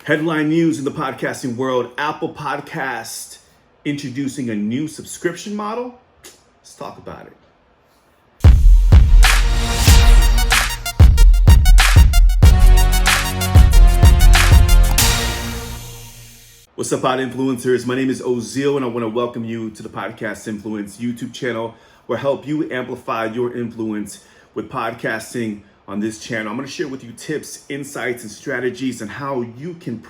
Headline news in the podcasting world: Apple Podcast introducing a new subscription model. Let's talk about it. What's up, pod influencers? My name is Ozil, and I want to welcome you to the Podcast Influence YouTube channel, where I help you amplify your influence with podcasting. On this channel, I'm going to share with you tips, insights, and strategies on how you can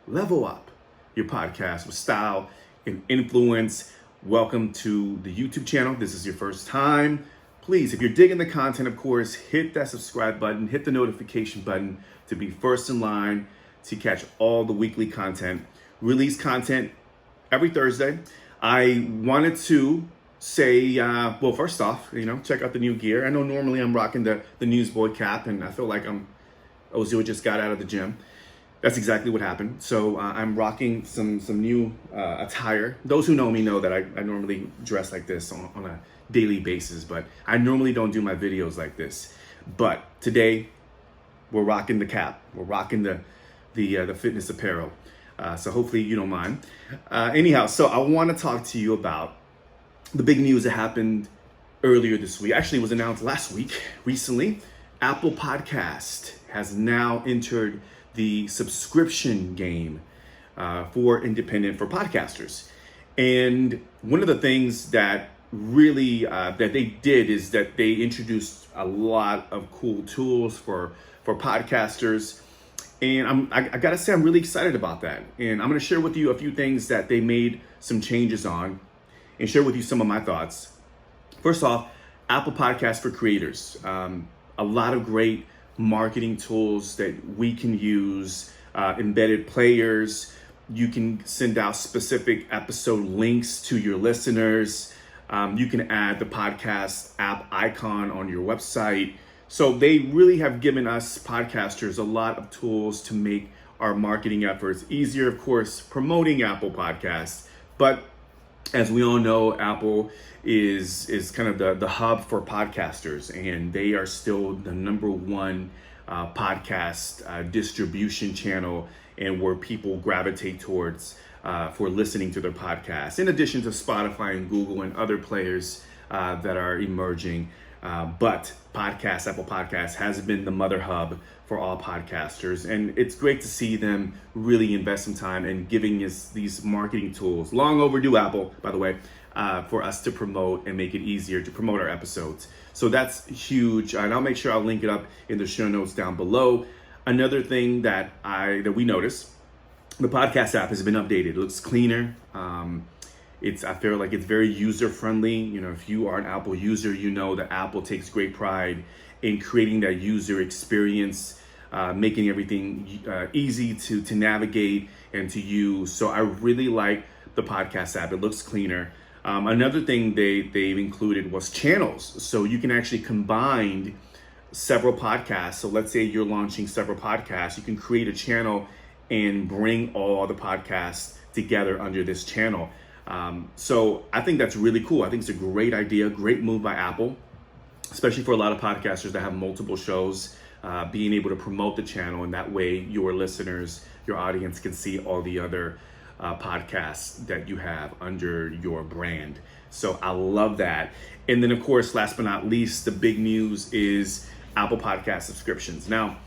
level up your podcast with style and influence. Welcome to the YouTube channel. This is your first time. Please, if you're digging the content, of course, hit that subscribe button, hit the notification button to be first in line to catch all the weekly content. Release content every Thursday. I wanted to say, well, first off, check out the new gear. I know normally I'm rocking the newsboy cap, and I feel like Ozil just got out of the gym. That's exactly what happened. So I'm rocking some new attire. Those who know me know that I normally dress like this on a daily basis, but I normally don't do my videos like this. But today we're rocking the cap. We're rocking the fitness apparel. So hopefully you don't mind. Anyhow, so I want to talk to you about the big news that happened earlier this week. Actually, it was announced last week, recently. Apple Podcast has now entered the subscription game for podcasters. And one of the things that really that they did is that they introduced a lot of cool tools for podcasters. And I gotta say, I'm really excited about that. And I'm gonna share with you a few things that they made some changes on and share with you some of my thoughts. First off, Apple Podcasts for creators. A lot of great marketing tools that we can use, embedded players. You can send out specific episode links to your listeners. You can add the podcast app icon on your website. So they really have given us podcasters a lot of tools to make our marketing efforts easier. Of course, promoting Apple Podcasts, but as we all know, Apple is kind of the hub for podcasters, and they are still the number one podcast distribution channel, and where people gravitate towards for listening to their podcasts, in addition to Spotify and Google and other players that are emerging. But Apple Podcasts has been the mother hub for all podcasters. And it's great to see them really invest some time in giving us these marketing tools, long overdue, Apple, by the way, for us to promote and make it easier to promote our episodes. So that's huge. And I'll make sure I'll link it up in the show notes down below. Another thing that we noticed, the podcast app has been updated. It looks cleaner. I feel like it's very user-friendly. If you are an Apple user, you know that Apple takes great pride in creating that user experience, making everything easy to navigate and to use. So I really like the podcast app. It looks cleaner. Another thing they've included was channels. So you can actually combine several podcasts. So let's say you're launching several podcasts. You can create a channel and bring all the podcasts together under this channel. So I think that's really cool. I think it's a great idea, great move by Apple, especially for a lot of podcasters that have multiple shows, being able to promote the channel, and that way your listeners, your audience can see all the other podcasts that you have under your brand. So I love that. And then, of course, last but not least, the big news is Apple Podcast subscriptions. Now,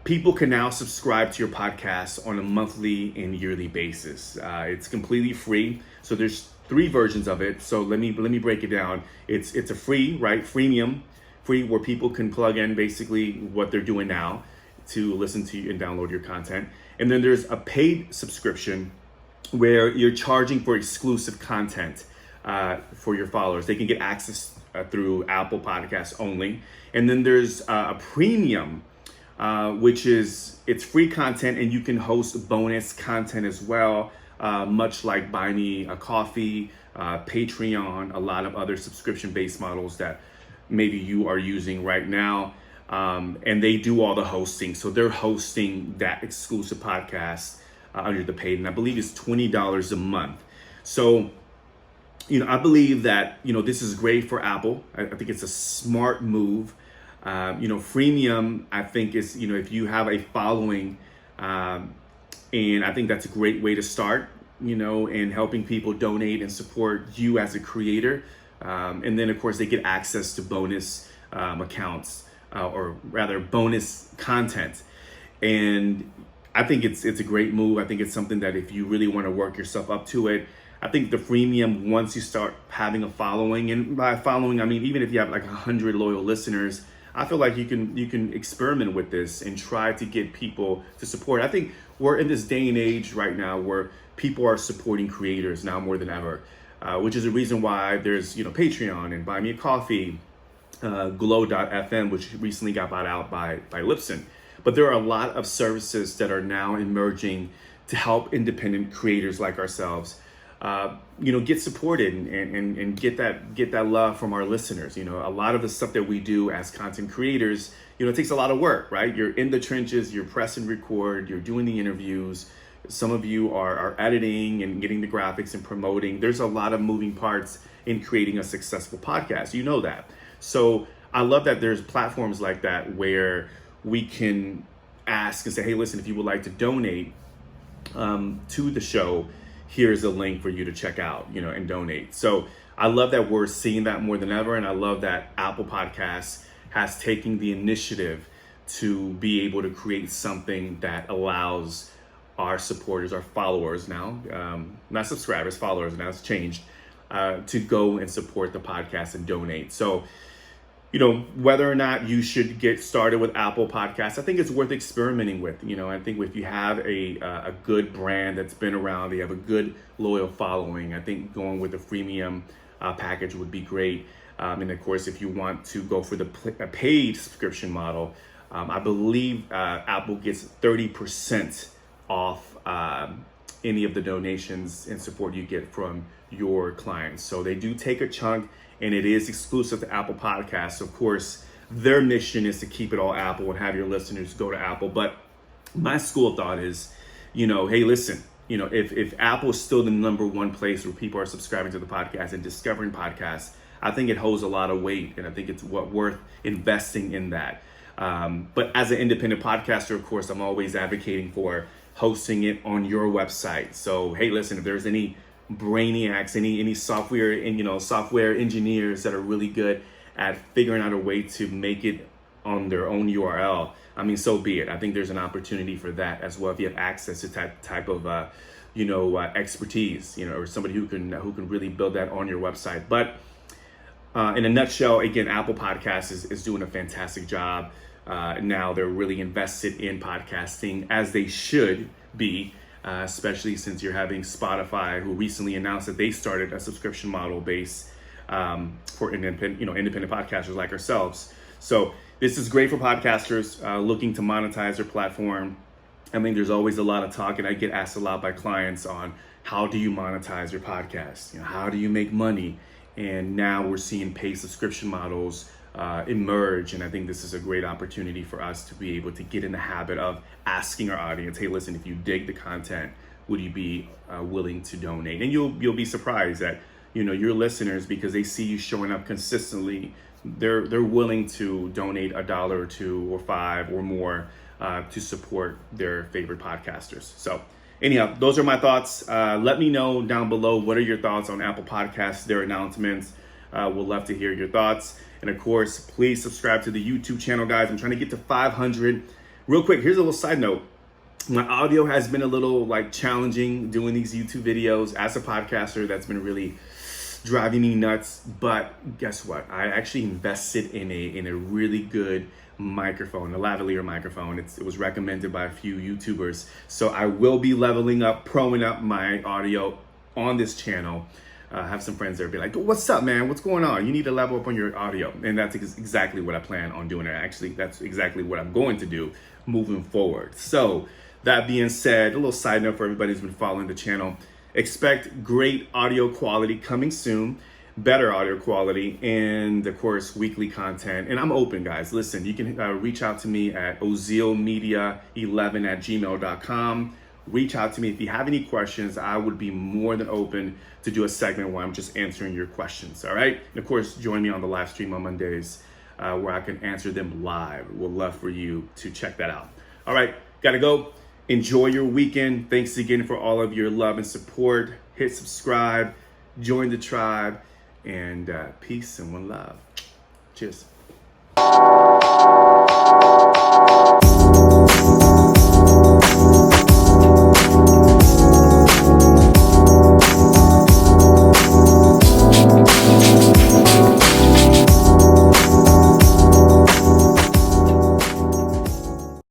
people can now subscribe to your podcast on a monthly and yearly basis. It's completely free. So there's 3 versions of it. So let me break it down. It's a free, right? Freemium, free, where people can plug in basically what they're doing now to listen to you and download your content. And then there's a paid subscription where you're charging for exclusive content for your followers. They can get access through Apple Podcasts only. And then there's a premium, which is it's free content, and you can host bonus content as well, much like Buy Me a Coffee, Patreon, a lot of other subscription-based models that maybe you are using right now. And they do all the hosting. So they're hosting that exclusive podcast under the paid, and I believe it's $20 a month. So, I believe that, this is great for Apple. I think it's a smart move. Freemium, I think is, if you have a following And I think that's a great way to start, in helping people donate and support you as a creator. And then, of course, they get access to bonus accounts, or rather bonus content. And I think it's a great move. I think it's something that if you really want to work yourself up to it, I think the freemium, once you start having a following, and by following, I mean, even if you have like 100 loyal listeners, I feel like you can experiment with this and try to get people to support. I think we're in this day and age right now where people are supporting creators now more than ever, which is a reason why there's, Patreon and Buy Me a Coffee, Glow.fm, which recently got bought out by Lipson. But there are a lot of services that are now emerging to help independent creators like ourselves, get supported and get that love from our listeners. A lot of the stuff that we do as content creators, it takes a lot of work, right? You're in the trenches, you're press and record, you're doing the interviews. Some of you are editing and getting the graphics and promoting. There's a lot of moving parts in creating a successful podcast. You know that. So I love that there's platforms like that where we can ask and say, hey, listen, if you would like to donate to the show, here's a link for you to check out, and donate. So I love that we're seeing that more than ever. And I love that Apple Podcasts has taken the initiative to be able to create something that allows our supporters, our followers now, not subscribers, followers, now it's changed, to go and support the podcast and donate. So, whether or not you should get started with Apple Podcasts, I think it's worth experimenting with. I think if you have a good brand that's been around, they have a good loyal following, I think going with the freemium package would be great. And of course, if you want to go for the paid subscription model, I believe Apple gets 30% off any of the donations and support you get from your clients. So they do take a chunk, and it is exclusive to Apple Podcasts. Of course, their mission is to keep it all Apple and have your listeners go to Apple. But my school of thought is, hey, listen, if Apple is still the number one place where people are subscribing to the podcast and discovering podcasts, I think it holds a lot of weight, and I think it's worth investing in that. But as an independent podcaster, of course, I'm always advocating for hosting it on your website. So, hey, listen, if there's any brainiacs, any software and software engineers that are really good at figuring out a way to make it on their own URL, I mean, so be it. I think there's an opportunity for that as well if you have access to type of expertise, or somebody who can really build that on your website. But in a nutshell, again, Apple Podcasts is doing a fantastic job. Now they're really invested in podcasting, as they should be. Especially since you're having Spotify, who recently announced that they started a subscription model base for independent podcasters like ourselves. So this is great for podcasters looking to monetize their platform. I mean, there's always a lot of talk, and I get asked a lot by clients on how do you monetize your podcast? How do you make money? And now we're seeing paid subscription models emerge, and I think this is a great opportunity for us to be able to get in the habit of asking our audience, hey, listen, if you dig the content, would you be willing to donate? And you'll be surprised that your listeners, because they see you showing up consistently, they're willing to donate $1 or $2 or $5 or more to support their favorite podcasters. So anyhow, those are my thoughts. Let me know down below, what are your thoughts on Apple Podcasts, their announcements? We'll love to hear your thoughts. And of course, please subscribe to the YouTube channel, guys. I'm trying to get to 500. Real quick, here's a little side note. My audio has been a little challenging doing these YouTube videos. As a podcaster, that's been really driving me nuts. But guess what? I actually invested in a really good microphone, a lavalier microphone. It was recommended by a few YouTubers. So I will be leveling up, proing up my audio on this channel. Have some friends there be like, what's up, man? What's going on? You need to level up on your audio. And that's exactly what I plan on doing. Actually, that's exactly what I'm going to do moving forward. So that being said, a little side note for everybody who's been following the channel, expect great audio quality coming soon, better audio quality, and of course, weekly content. And I'm open, guys. Listen, you can reach out to me at ozilmedia11@gmail.com. Reach out to me if you have any questions. I would be more than open to do a segment where I'm just answering your questions. All right. And of course, join me on the live stream on Mondays where I can answer them live. We'd love for you to check that out. All right. Got to go. Enjoy your weekend. Thanks again for all of your love and support. Hit subscribe, join the tribe, and peace and one love. Cheers.